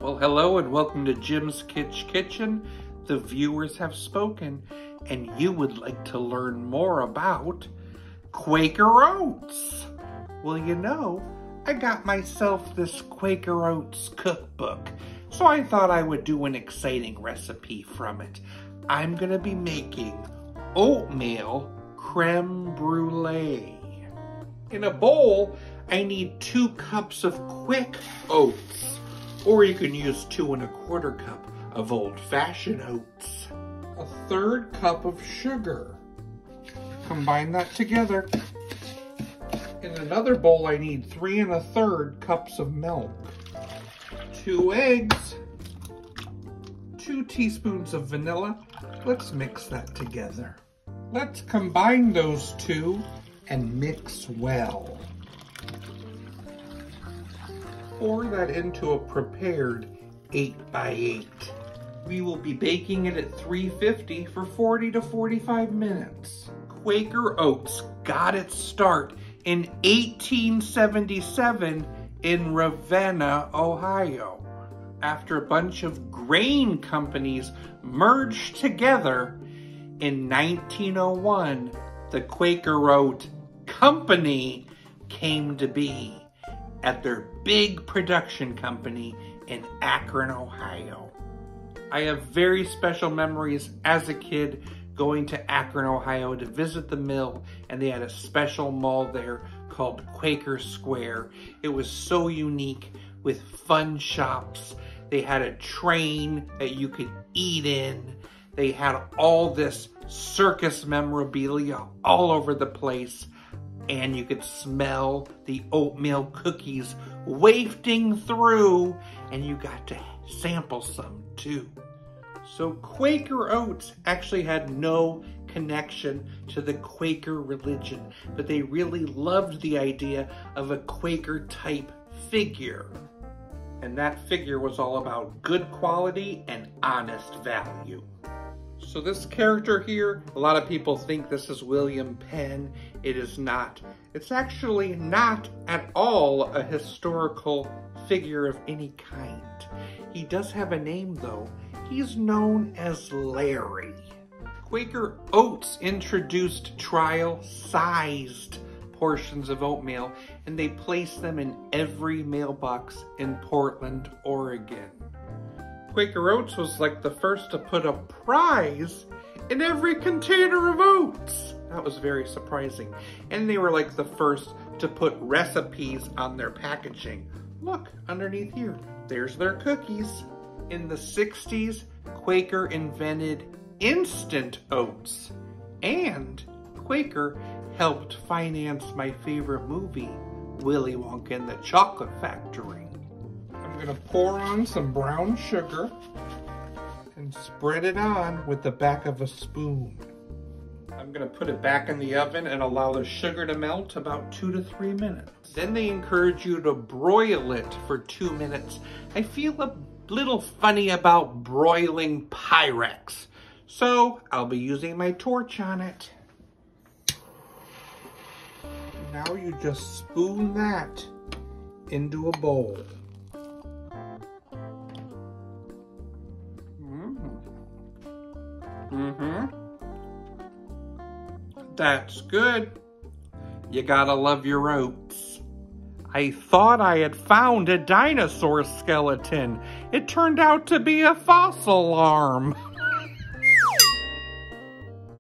Well, hello and welcome to Jim's Kitchen. The viewers have spoken, and you would like to learn more about Quaker Oats. Well, you know, I got myself this Quaker Oats cookbook, so I thought I would do an exciting recipe from it. I'm going to be making oatmeal creme brulee. In a bowl, I need 2 cups of quick oats. Or you can use 2 1/4 cups of old-fashioned oats. 1/3 cup of sugar. Combine that together. In another bowl, I need 3 1/3 cups of milk. 2 eggs. 2 teaspoons of vanilla. Let's mix that together. Let's combine those 2 and mix well. Pour that into a prepared 8x8. We will be baking it at 350 for 40 to 45 minutes. Quaker Oats got its start in 1877 in Ravenna, Ohio. After a bunch of grain companies merged together, in 1901, the Quaker Oat Company came to be at their big production company in Akron, Ohio. I have very special memories as a kid going to Akron, Ohio to visit the mill, and they had a special mall there called Quaker Square. It was so unique with fun shops. They had a train that you could eat in. They had all this circus memorabilia all over the place. And you could smell the oatmeal cookies wafting through, and you got to sample some too. So Quaker Oats actually had no connection to the Quaker religion, but they really loved the idea of a Quaker type figure. And that figure was all about good quality and honest value. So this character here, a lot of people think this is William Penn. It is not. It's actually not at all a historical figure of any kind. He does have a name though. He's known as Larry. Quaker Oats introduced trial-sized portions of oatmeal, and they placed them in every mailbox in Portland, Oregon. Quaker Oats was like the first to put a prize in every container of oats. That was very surprising. And they were like the first to put recipes on their packaging. Look, underneath here, there's their cookies. In the 60s, Quaker invented instant oats. And Quaker helped finance my favorite movie, Willy Wonka and the Chocolate Factory. I'm gonna pour on some brown sugar and spread it on with the back of a spoon. I'm gonna put it back in the oven and allow the sugar to melt about 2 to 3 minutes. Then they encourage you to broil it for 2 minutes. I feel a little funny about broiling Pyrex, so I'll be using my torch on it. Now you just spoon that into a bowl. That's good. You gotta love your oats. I thought I had found a dinosaur skeleton. It turned out to be a fossil arm.